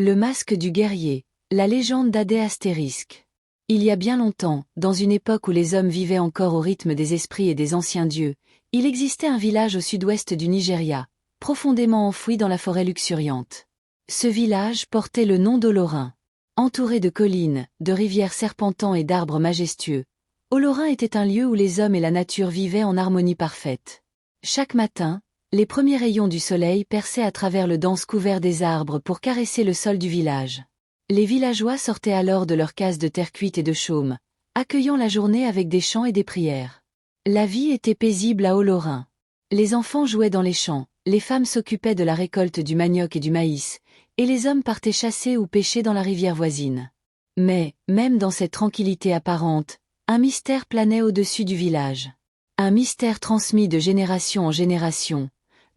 Le masque du guerrier, la légende d'Adé Astérisque. Il y a bien longtemps, dans une époque où les hommes vivaient encore au rythme des esprits et des anciens dieux, il existait un village au sud-ouest du Nigeria, profondément enfoui dans la forêt luxuriante. Ce village portait le nom d'Olorin. Entouré de collines, de rivières serpentant et d'arbres majestueux, Olorin était un lieu où les hommes et la nature vivaient en harmonie parfaite. Chaque matin, les premiers rayons du soleil perçaient à travers le dense couvert des arbres pour caresser le sol du village. Les villageois sortaient alors de leurs cases de terre cuite et de chaume, accueillant la journée avec des chants et des prières. La vie était paisible à Olorin. Les enfants jouaient dans les champs, les femmes s'occupaient de la récolte du manioc et du maïs, et les hommes partaient chasser ou pêcher dans la rivière voisine. Mais, même dans cette tranquillité apparente, un mystère planait au-dessus du village. Un mystère transmis de génération en génération.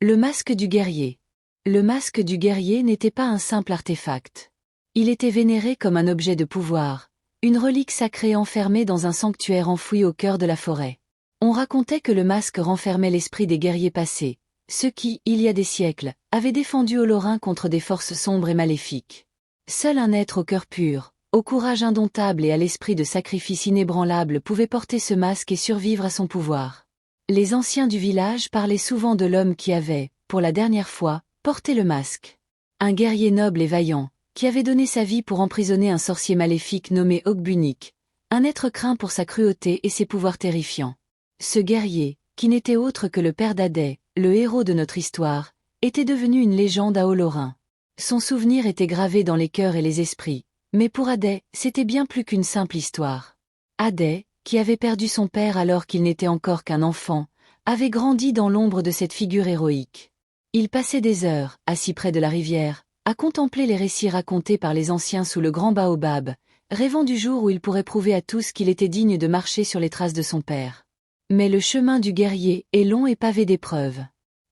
Le masque du guerrier. Le masque du guerrier n'était pas un simple artefact. Il était vénéré comme un objet de pouvoir, une relique sacrée enfermée dans un sanctuaire enfoui au cœur de la forêt. On racontait que le masque renfermait l'esprit des guerriers passés, ceux qui, il y a des siècles, avaient défendu Olorin contre des forces sombres et maléfiques. Seul un être au cœur pur, au courage indomptable et à l'esprit de sacrifice inébranlable pouvait porter ce masque et survivre à son pouvoir. Les anciens du village parlaient souvent de l'homme qui avait, pour la dernière fois, porté le masque. Un guerrier noble et vaillant, qui avait donné sa vie pour emprisonner un sorcier maléfique nommé Ogbunik, un être craint pour sa cruauté et ses pouvoirs terrifiants. Ce guerrier, qui n'était autre que le père d'Adé, le héros de notre histoire, était devenu une légende à Olorin. Son souvenir était gravé dans les cœurs et les esprits, mais pour Adé, c'était bien plus qu'une simple histoire. Adé, qui avait perdu son père alors qu'il n'était encore qu'un enfant, avait grandi dans l'ombre de cette figure héroïque. Il passait des heures, assis près de la rivière, à contempler les récits racontés par les anciens sous le grand baobab, rêvant du jour où il pourrait prouver à tous qu'il était digne de marcher sur les traces de son père. Mais le chemin du guerrier est long et pavé d'épreuves.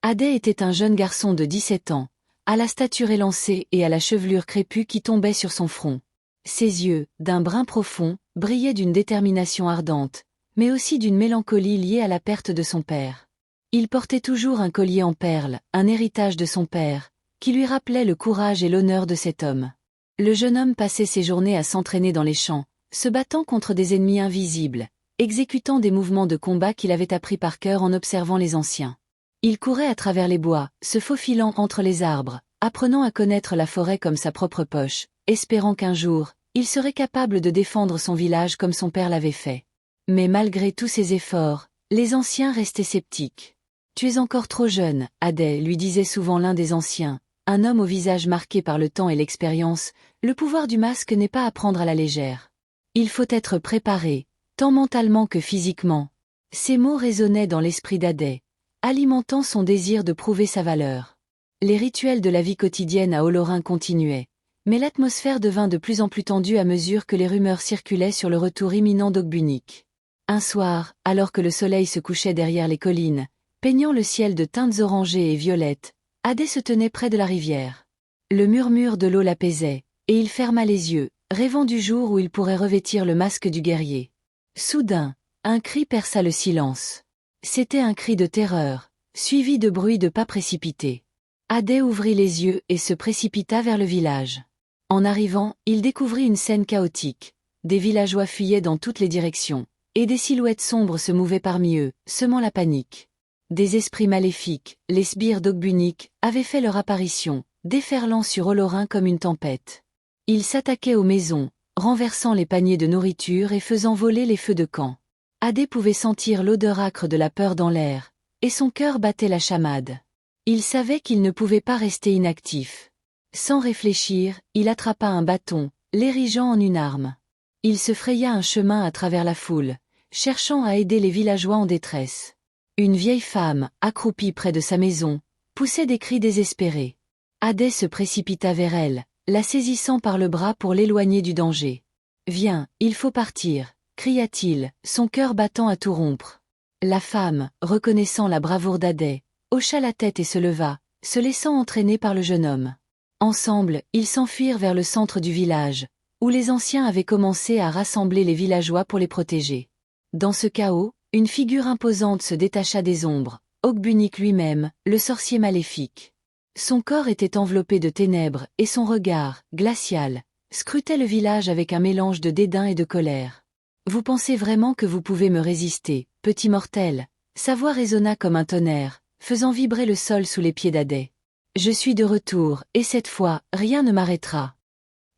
Adé était un jeune garçon de 17 ans, à la stature élancée et à la chevelure crépue qui tombait sur son front. Ses yeux, d'un brun profond, brillaient d'une détermination ardente, mais aussi d'une mélancolie liée à la perte de son père. Il portait toujours un collier en perles, un héritage de son père, qui lui rappelait le courage et l'honneur de cet homme. Le jeune homme passait ses journées à s'entraîner dans les champs, se battant contre des ennemis invisibles, exécutant des mouvements de combat qu'il avait appris par cœur en observant les anciens. Il courait à travers les bois, se faufilant entre les arbres, apprenant à connaître la forêt comme sa propre poche, espérant qu'un jour, il serait capable de défendre son village comme son père l'avait fait. Mais malgré tous ses efforts, les anciens restaient sceptiques. « Tu es encore trop jeune, Adé », lui disait souvent l'un des anciens, un homme au visage marqué par le temps et l'expérience, le pouvoir du masque n'est pas à prendre à la légère. Il faut être préparé, tant mentalement que physiquement. Ces mots résonnaient dans l'esprit d'Adé, alimentant son désir de prouver sa valeur. Les rituels de la vie quotidienne à Olorin continuaient, mais l'atmosphère devint de plus en plus tendue à mesure que les rumeurs circulaient sur le retour imminent d'Ogbunik. Un soir, alors que le soleil se couchait derrière les collines, peignant le ciel de teintes orangées et violettes, Adé se tenait près de la rivière. Le murmure de l'eau l'apaisait, et il ferma les yeux, rêvant du jour où il pourrait revêtir le masque du guerrier. Soudain, un cri perça le silence. C'était un cri de terreur, suivi de bruits de pas précipités. Adé ouvrit les yeux et se précipita vers le village. En arrivant, il découvrit une scène chaotique. Des villageois fuyaient dans toutes les directions, et des silhouettes sombres se mouvaient parmi eux, semant la panique. Des esprits maléfiques, les sbires d'Ogbunik, avaient fait leur apparition, déferlant sur Olorin comme une tempête. Ils s'attaquaient aux maisons, renversant les paniers de nourriture et faisant voler les feux de camp. Adé pouvait sentir l'odeur âcre de la peur dans l'air, et son cœur battait la chamade. Il savait qu'il ne pouvait pas rester inactif. Sans réfléchir, il attrapa un bâton, l'érigeant en une arme. Il se fraya un chemin à travers la foule, cherchant à aider les villageois en détresse. Une vieille femme, accroupie près de sa maison, poussait des cris désespérés. Adé se précipita vers elle, la saisissant par le bras pour l'éloigner du danger. « Viens, il faut partir », cria-t-il, son cœur battant à tout rompre. La femme, reconnaissant la bravoure d'Adé, hocha la tête et se leva, se laissant entraîner par le jeune homme. Ensemble, ils s'enfuirent vers le centre du village, où les anciens avaient commencé à rassembler les villageois pour les protéger. Dans ce chaos, une figure imposante se détacha des ombres, Ogbunik lui-même, le sorcier maléfique. Son corps était enveloppé de ténèbres et son regard, glacial, scrutait le village avec un mélange de dédain et de colère. « Vous pensez vraiment que vous pouvez me résister, petit mortel ?» Sa voix résonna comme un tonnerre, faisant vibrer le sol sous les pieds d'Adet. « Je suis de retour, et cette fois, rien ne m'arrêtera. »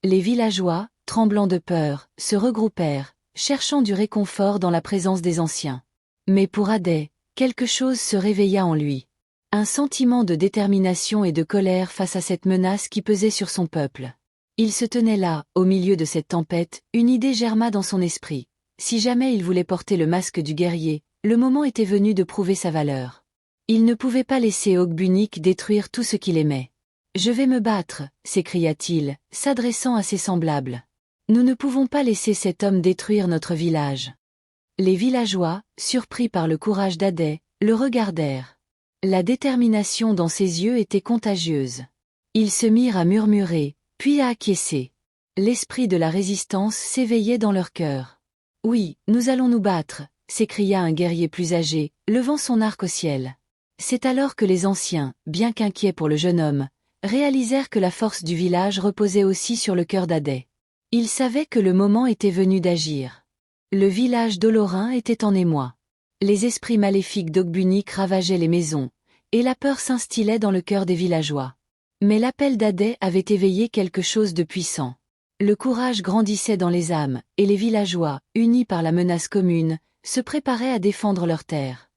Les villageois, tremblants de peur, se regroupèrent, cherchant du réconfort dans la présence des anciens. Mais pour Adet, quelque chose se réveilla en lui. Un sentiment de détermination et de colère face à cette menace qui pesait sur son peuple. Il se tenait là, au milieu de cette tempête, une idée germa dans son esprit. Si jamais il voulait porter le masque du guerrier, le moment était venu de prouver sa valeur. Il ne pouvait pas laisser Ogbunik détruire tout ce qu'il aimait. « Je vais me battre », s'écria-t-il, s'adressant à ses semblables. « Nous ne pouvons pas laisser cet homme détruire notre village. » Les villageois, surpris par le courage d'Adet, le regardèrent. La détermination dans ses yeux était contagieuse. Ils se mirent à murmurer, puis à acquiescer. L'esprit de la résistance s'éveillait dans leur cœur. « Oui, nous allons nous battre », s'écria un guerrier plus âgé, levant son arc au ciel. C'est alors que les anciens, bien qu'inquiets pour le jeune homme, réalisèrent que la force du village reposait aussi sur le cœur d'Adet. Ils savaient que le moment était venu d'agir. Le village d'Olorin était en émoi. Les esprits maléfiques d'Ogbunik ravageaient les maisons, et la peur s'instillait dans le cœur des villageois. Mais l'appel d'Adet avait éveillé quelque chose de puissant. Le courage grandissait dans les âmes, et les villageois, unis par la menace commune, se préparaient à défendre leurs terres.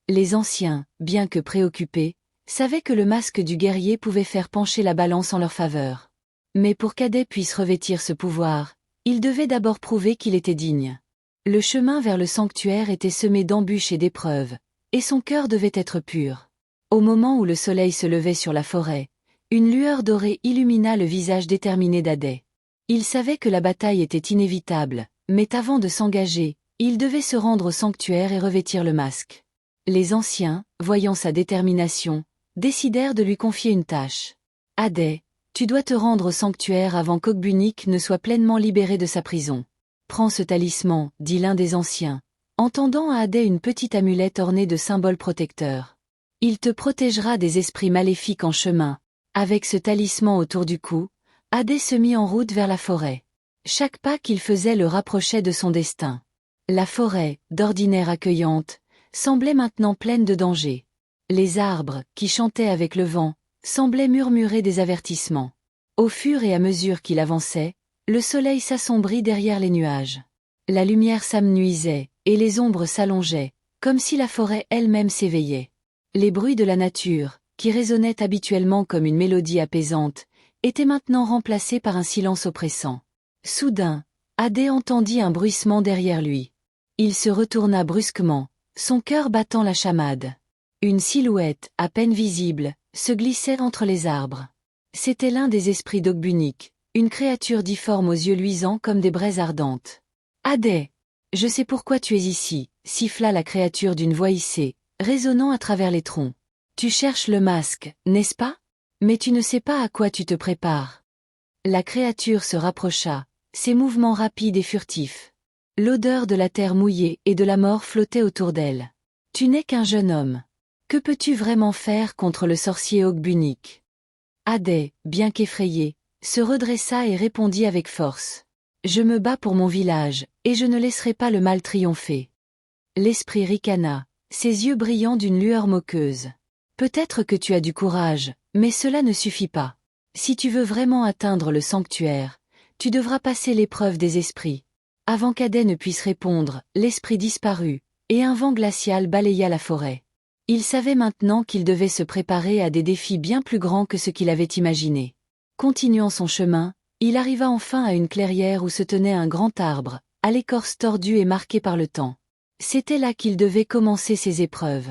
Les anciens, bien que préoccupés, savaient que le masque du guerrier pouvait faire pencher la balance en leur faveur. Mais pour qu'Adet puisse revêtir ce pouvoir, il devait d'abord prouver qu'il était digne. Le chemin vers le sanctuaire était semé d'embûches et d'épreuves, et son cœur devait être pur. Au moment où le soleil se levait sur la forêt, une lueur dorée illumina le visage déterminé d'Adet. Il savait que la bataille était inévitable, mais avant de s'engager, il devait se rendre au sanctuaire et revêtir le masque. Les anciens, voyant sa détermination, décidèrent de lui confier une tâche. « Adet, tu dois te rendre au sanctuaire avant qu'Ogbunik ne soit pleinement libéré de sa prison. Prends ce talisman, dit l'un des anciens, en tendant à Adet une petite amulette ornée de symboles protecteurs. Il te protégera des esprits maléfiques en chemin. » Avec ce talisman autour du cou, Adet se mit en route vers la forêt. Chaque pas qu'il faisait le rapprochait de son destin. La forêt, d'ordinaire accueillante, semblait maintenant pleine de dangers. Les arbres, qui chantaient avec le vent, semblaient murmurer des avertissements. Au fur et à mesure qu'il avançait, le soleil s'assombrit derrière les nuages. La lumière s'amenuisait, et les ombres s'allongeaient, comme si la forêt elle-même s'éveillait. Les bruits de la nature, qui résonnaient habituellement comme une mélodie apaisante, étaient maintenant remplacés par un silence oppressant. Soudain, Adet entendit un bruissement derrière lui. Il se retourna brusquement, son cœur battant la chamade. Une silhouette, à peine visible, se glissait entre les arbres. C'était l'un des esprits d'Ogbunik, une créature difforme aux yeux luisants comme des braises ardentes. « Adet, je sais pourquoi tu es ici », siffla la créature d'une voix hissée, résonnant à travers les troncs. « Tu cherches le masque, n'est-ce pas? Mais tu ne sais pas à quoi tu te prépares. » La créature se rapprocha, ses mouvements rapides et furtifs. L'odeur de la terre mouillée et de la mort flottait autour d'elle. « Tu n'es qu'un jeune homme. Que peux-tu vraiment faire contre le sorcier Ogbunik ?» Adet, bien qu'effrayé, se redressa et répondit avec force. « Je me bats pour mon village, et je ne laisserai pas le mal triompher. » L'esprit ricana, ses yeux brillants d'une lueur moqueuse. « Peut-être que tu as du courage, mais cela ne suffit pas. Si tu veux vraiment atteindre le sanctuaire, tu devras passer l'épreuve des esprits. » Avant qu'Adet ne puisse répondre, l'esprit disparut, et un vent glacial balaya la forêt. Il savait maintenant qu'il devait se préparer à des défis bien plus grands que ce qu'il avait imaginé. Continuant son chemin, il arriva enfin à une clairière où se tenait un grand arbre, à l'écorce tordue et marquée par le temps. C'était là qu'il devait commencer ses épreuves.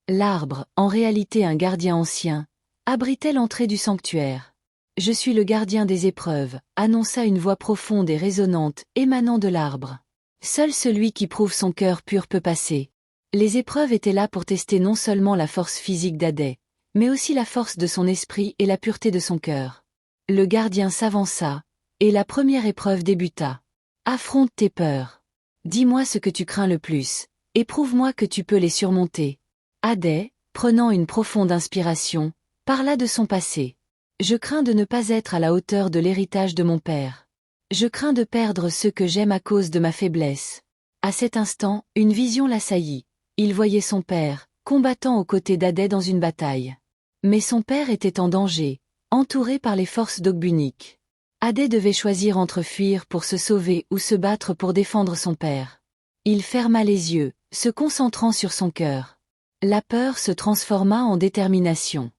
L'arbre, en réalité un gardien ancien, abritait l'entrée du sanctuaire. « Je suis le gardien des épreuves », annonça une voix profonde et résonnante, émanant de l'arbre. Seul celui qui prouve son cœur pur peut passer. Les épreuves étaient là pour tester non seulement la force physique d'Adet, mais aussi la force de son esprit et la pureté de son cœur. Le gardien s'avança, et la première épreuve débuta. « Affronte tes peurs. Dis-moi ce que tu crains le plus, et prouve-moi que tu peux les surmonter. » Adet, prenant une profonde inspiration, parla de son passé. Je crains de ne pas être à la hauteur de l'héritage de mon père. Je crains de perdre ceux que j'aime à cause de ma faiblesse. À cet instant, une vision l'assaillit. Il voyait son père, combattant aux côtés d'Adai dans une bataille. Mais son père était en danger, entouré par les forces d'Ogbunnik. Adai devait choisir entre fuir pour se sauver ou se battre pour défendre son père. Il ferma les yeux, se concentrant sur son cœur. La peur se transforma en détermination.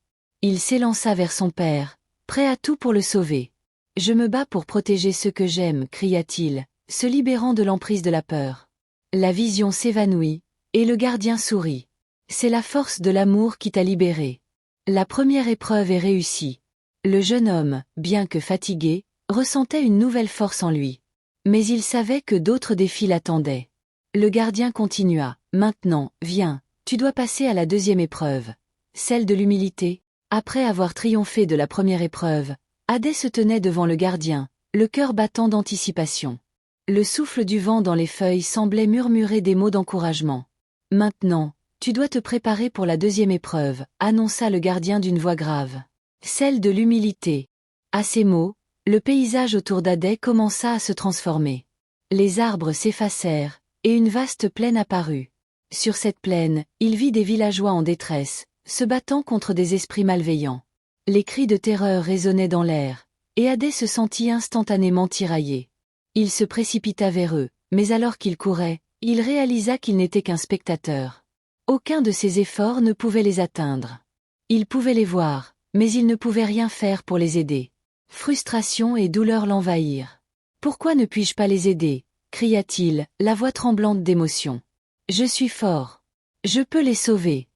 Il s'élança vers son père, prêt à tout pour le sauver. « Je me bats pour protéger ceux que j'aime » cria-t-il, se libérant de l'emprise de la peur. La vision s'évanouit, et le gardien sourit. « C'est la force de l'amour qui t'a libéré. » La première épreuve est réussie. Le jeune homme, bien que fatigué, ressentait une nouvelle force en lui. Mais il savait que d'autres défis l'attendaient. Le gardien continua. « Maintenant, viens, tu dois passer à la deuxième épreuve. Celle de l'humilité. » Après avoir triomphé de la première épreuve, Adai se tenait devant le gardien, le cœur battant d'anticipation. Le souffle du vent dans les feuilles semblait murmurer des mots d'encouragement. « Maintenant, tu dois te préparer pour la deuxième épreuve, » annonça le gardien d'une voix grave. Celle de l'humilité. À ces mots, le paysage autour d'Adai commença à se transformer. Les arbres s'effacèrent, et une vaste plaine apparut. Sur cette plaine, il vit des villageois en détresse, se battant contre des esprits malveillants. Les cris de terreur résonnaient dans l'air, et Adai se sentit instantanément tiraillé. Il se précipita vers eux, mais alors qu'il courait, il réalisa qu'il n'était qu'un spectateur. Aucun de ses efforts ne pouvait les atteindre. Il pouvait les voir, mais il ne pouvait rien faire pour les aider. Frustration et douleur l'envahirent. « Pourquoi ne puis-je pas les aider ?» cria-t-il, la voix tremblante d'émotion. « Je suis fort. Je peux les sauver. »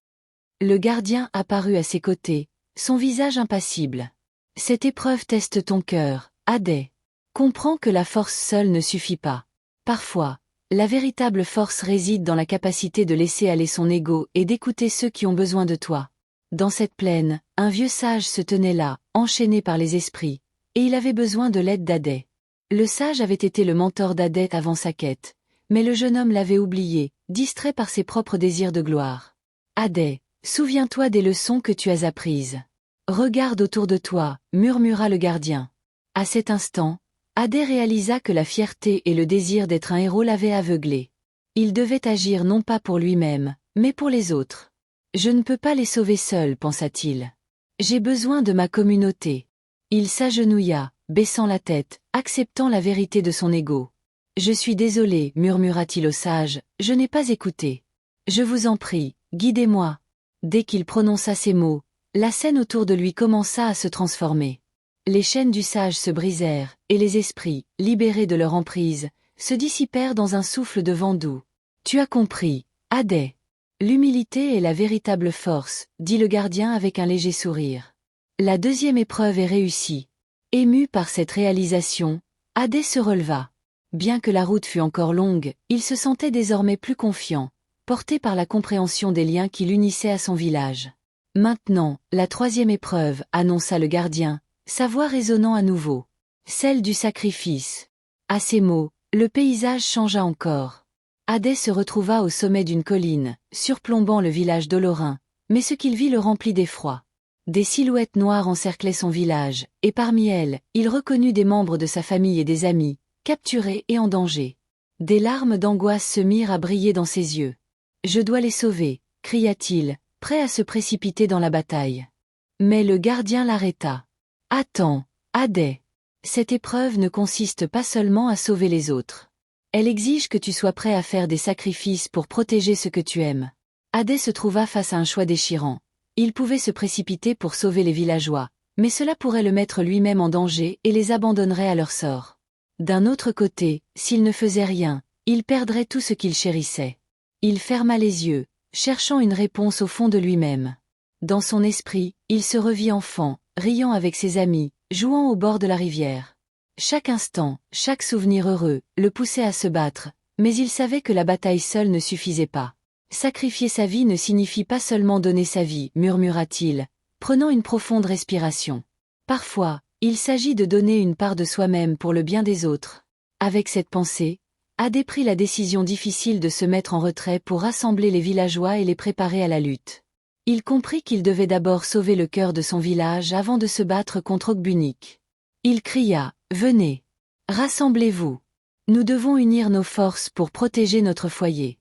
Le gardien apparut à ses côtés, son visage impassible. « Cette épreuve teste ton cœur, Adai. Comprends que la force seule ne suffit pas. Parfois, la véritable force réside dans la capacité de laisser aller son ego et d'écouter ceux qui ont besoin de toi. » Dans cette plaine, un vieux sage se tenait là, enchaîné par les esprits, et il avait besoin de l'aide d'Adai. Le sage avait été le mentor d'Adai avant sa quête, mais le jeune homme l'avait oublié, distrait par ses propres désirs de gloire. « Adai, souviens-toi des leçons que tu as apprises. Regarde autour de toi, » murmura le gardien. À cet instant, Adai réalisa que la fierté et le désir d'être un héros l'avaient aveuglé. Il devait agir non pas pour lui-même, mais pour les autres. « Je ne peux pas les sauver seul, pensa-t-il. J'ai besoin de ma communauté. » Il s'agenouilla, baissant la tête, acceptant la vérité de son ego. « Je suis désolé, » murmura-t-il au sage, « je n'ai pas écouté. Je vous en prie, guidez-moi. » Dès qu'il prononça ces mots, la scène autour de lui commença à se transformer. Les chaînes du sage se brisèrent, et les esprits, libérés de leur emprise, se dissipèrent dans un souffle de vent doux. « Tu as compris, Adai. L'humilité est la véritable force, » dit le gardien avec un léger sourire. La deuxième épreuve est réussie. Ému par cette réalisation, Adai se releva. Bien que la route fût encore longue, il se sentait désormais plus confiant, porté par la compréhension des liens qui l'unissaient à son village. « Maintenant, la troisième épreuve, » annonça le gardien, sa voix résonnant à nouveau. Celle du sacrifice. À ces mots, le paysage changea encore. Adai se retrouva au sommet d'une colline, surplombant le village d'Olorin, mais ce qu'il vit le remplit d'effroi. Des silhouettes noires encerclaient son village, et parmi elles, il reconnut des membres de sa famille et des amis, capturés et en danger. Des larmes d'angoisse se mirent à briller dans ses yeux. « Je dois les sauver » cria-t-il, prêt à se précipiter dans la bataille. Mais le gardien l'arrêta. « Attends, Adai. Cette épreuve ne consiste pas seulement à sauver les autres. Elle exige que tu sois prêt à faire des sacrifices pour protéger ce que tu aimes. » Adai se trouva face à un choix déchirant. Il pouvait se précipiter pour sauver les villageois, mais cela pourrait le mettre lui-même en danger et les abandonnerait à leur sort. D'un autre côté, s'il ne faisait rien, il perdrait tout ce qu'il chérissait. Il ferma les yeux, cherchant une réponse au fond de lui-même. Dans son esprit, il se revit enfant, riant avec ses amis, jouant au bord de la rivière. Chaque instant, chaque souvenir heureux, le poussait à se battre, mais il savait que la bataille seule ne suffisait pas. Sacrifier sa vie ne signifie pas seulement donner sa vie, murmura-t-il, prenant une profonde respiration. Parfois, il s'agit de donner une part de soi-même pour le bien des autres. Avec cette pensée, Adai prit la décision difficile de se mettre en retrait pour rassembler les villageois et les préparer à la lutte. Il comprit qu'il devait d'abord sauver le cœur de son village avant de se battre contre Ogbunnik. Il cria, « Venez! Rassemblez-vous! Nous devons unir nos forces pour protéger notre foyer. »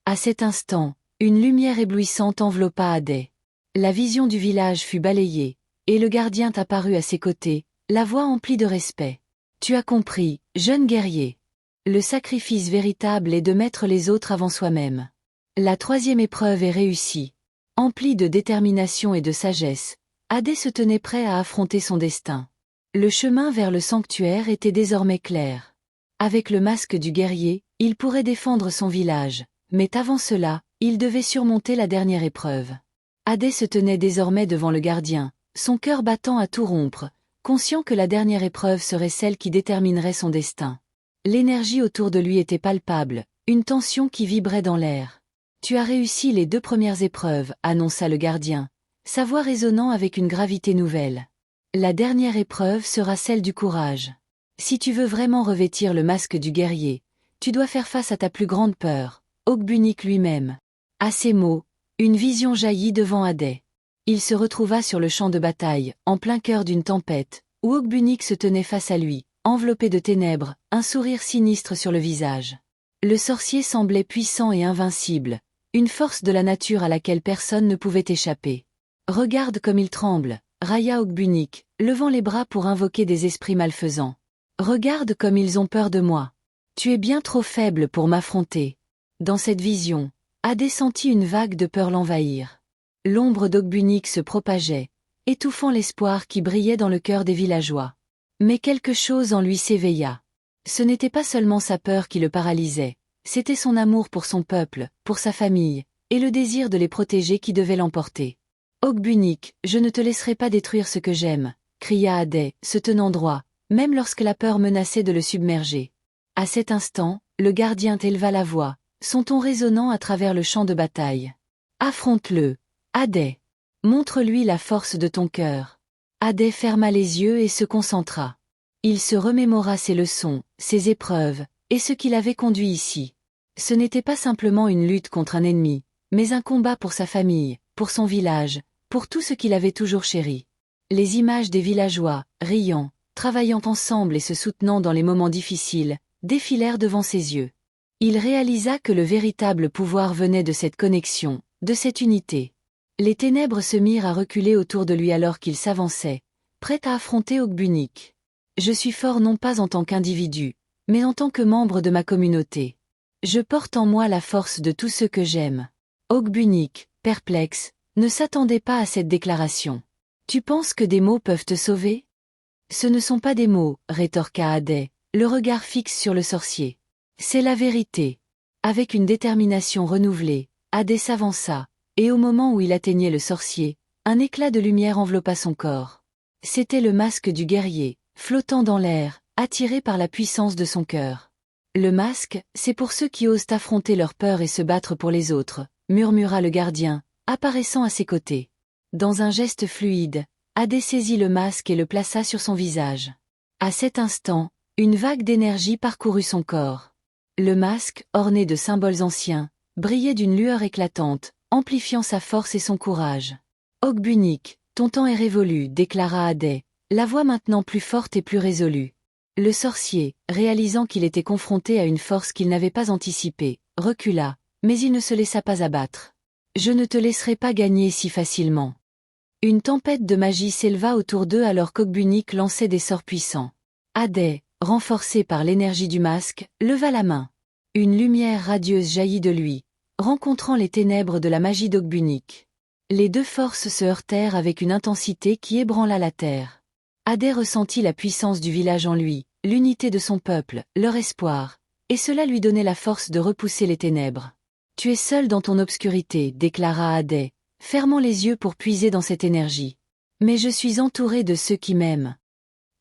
À cet instant, une lumière éblouissante enveloppa Hadès. La vision du village fut balayée, et le gardien apparut à ses côtés, la voix emplie de respect. « Tu as compris, jeune guerrier. Le sacrifice véritable est de mettre les autres avant soi-même. » La troisième épreuve est réussie. Empli de détermination et de sagesse, Hadès se tenait prêt à affronter son destin. Le chemin vers le sanctuaire était désormais clair. Avec le masque du guerrier, il pourrait défendre son village, mais avant cela, il devait surmonter la dernière épreuve. Hadès se tenait désormais devant le gardien, son cœur battant à tout rompre, conscient que la dernière épreuve serait celle qui déterminerait son destin. L'énergie autour de lui était palpable, une tension qui vibrait dans l'air. « Tu as réussi les 2 premières épreuves, » annonça le gardien, sa voix résonnant avec une gravité nouvelle. « La dernière épreuve sera celle du courage. Si tu veux vraiment revêtir le masque du guerrier, tu dois faire face à ta plus grande peur, Ogbunnik lui-même. » À ces mots, une vision jaillit devant Hadès. Il se retrouva sur le champ de bataille, en plein cœur d'une tempête, où Ogbunnik se tenait face à lui, enveloppé de ténèbres, un sourire sinistre sur le visage. Le sorcier semblait puissant et invincible, une force de la nature à laquelle personne ne pouvait échapper. « Regarde comme il tremble, » railla Ogbunnik, levant les bras pour invoquer des esprits malfaisants. « Regarde comme ils ont peur de moi. Tu es bien trop faible pour m'affronter. » Dans cette vision, Hadès sentit une vague de peur l'envahir. L'ombre d'Ogbunnik se propageait, étouffant l'espoir qui brillait dans le cœur des villageois. Mais quelque chose en lui s'éveilla. Ce n'était pas seulement sa peur qui le paralysait, c'était son amour pour son peuple, pour sa famille, et le désir de les protéger qui devait l'emporter. « Ogbunnik, je ne te laisserai pas détruire ce que j'aime » cria Hadès, se tenant droit, même lorsque la peur menaçait de le submerger. À cet instant, le gardien éleva la voix, son ton résonnant à travers le champ de bataille. « Affronte-le, Hadès. Montre-lui la force de ton cœur. » Hadès ferma les yeux et se concentra. Il se remémora ses leçons, ses épreuves, et ce qui l'avait conduit ici. Ce n'était pas simplement une lutte contre un ennemi, mais un combat pour sa famille, pour son village, pour tout ce qu'il avait toujours chéri. Les images des villageois, riant, travaillant ensemble et se soutenant dans les moments difficiles, défilèrent devant ses yeux. Il réalisa que le véritable pouvoir venait de cette connexion, de cette unité. Les ténèbres se mirent à reculer autour de lui alors qu'il s'avançait, prêt à affronter Ogbunnik. « Je suis fort non pas en tant qu'individu, mais en tant que membre de ma communauté. Je porte en moi la force de tous ceux que j'aime. » Ogbunnik, perplexe, ne s'attendait pas à cette déclaration. « Tu penses que des mots peuvent te sauver ? » « Ce ne sont pas des mots, » rétorqua Hadès, le regard fixe sur le sorcier. « C'est la vérité. » Avec une détermination renouvelée, Hadès s'avança, et au moment où il atteignait le sorcier, un éclat de lumière enveloppa son corps. C'était le masque du guerrier, flottant dans l'air, attiré par la puissance de son cœur. « Le masque, c'est pour ceux qui osent affronter leur peur et se battre pour les autres, » murmura le gardien, apparaissant à ses côtés. Dans un geste fluide, Hadès saisit le masque et le plaça sur son visage. À cet instant, une vague d'énergie parcourut son corps. Le masque, orné de symboles anciens, brillait d'une lueur éclatante, amplifiant sa force et son courage. « Ogbunnik, ton temps est révolu, » déclara Hadès, la voix maintenant plus forte et plus résolue. Le sorcier, réalisant qu'il était confronté à une force qu'il n'avait pas anticipée, recula, mais il ne se laissa pas abattre. « Je ne te laisserai pas gagner si facilement. » Une tempête de magie s'éleva autour d'eux alors qu'Ogbunnik lançait des sorts puissants. Hadès, renforcé par l'énergie du masque, leva la main. Une lumière radieuse jaillit de lui, rencontrant les ténèbres de la magie d'Ogbunnik. Les 2 forces se heurtèrent avec une intensité qui ébranla la terre. Hadès ressentit la puissance du village en lui, l'unité de son peuple, leur espoir, et cela lui donnait la force de repousser les ténèbres. « Tu es seul dans ton obscurité, » déclara Hadès, fermant les yeux pour puiser dans cette énergie. « Mais je suis entouré de ceux qui m'aiment. »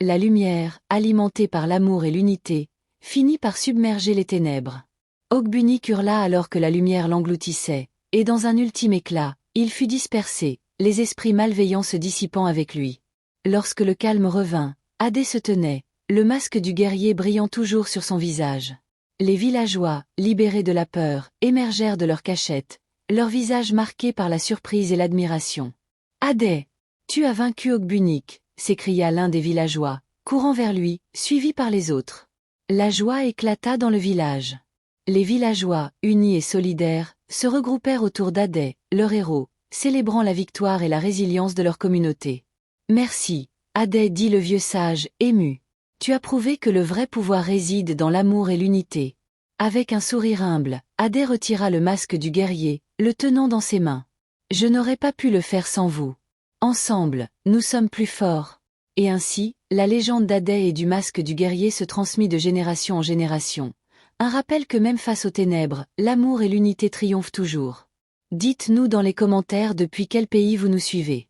La lumière, alimentée par l'amour et l'unité, finit par submerger les ténèbres. Ogbunnik hurla alors que la lumière l'engloutissait, et dans un ultime éclat, il fut dispersé, les esprits malveillants se dissipant avec lui. Lorsque le calme revint, Hadès se tenait, le masque du guerrier brillant toujours sur son visage. Les villageois, libérés de la peur, émergèrent de leur cachette, leur visage marqué par la surprise et l'admiration. « Aday, tu as vaincu Ogbunik !» s'écria l'un des villageois, courant vers lui, suivi par les autres. La joie éclata dans le village. Les villageois, unis et solidaires, se regroupèrent autour d'Aday, leur héros, célébrant la victoire et la résilience de leur communauté. « Merci, Aday, dit le vieux sage, ému. Tu as prouvé que le vrai pouvoir réside dans l'amour et l'unité. » Avec un sourire humble, Aday retira le masque du guerrier, le tenant dans ses mains. « Je n'aurais pas pu le faire sans vous. Ensemble, nous sommes plus forts. » Et ainsi, la légende d'Aday et du masque du guerrier se transmit de génération en génération. Un rappel que même face aux ténèbres, l'amour et l'unité triomphent toujours. Dites-nous dans les commentaires depuis quel pays vous nous suivez.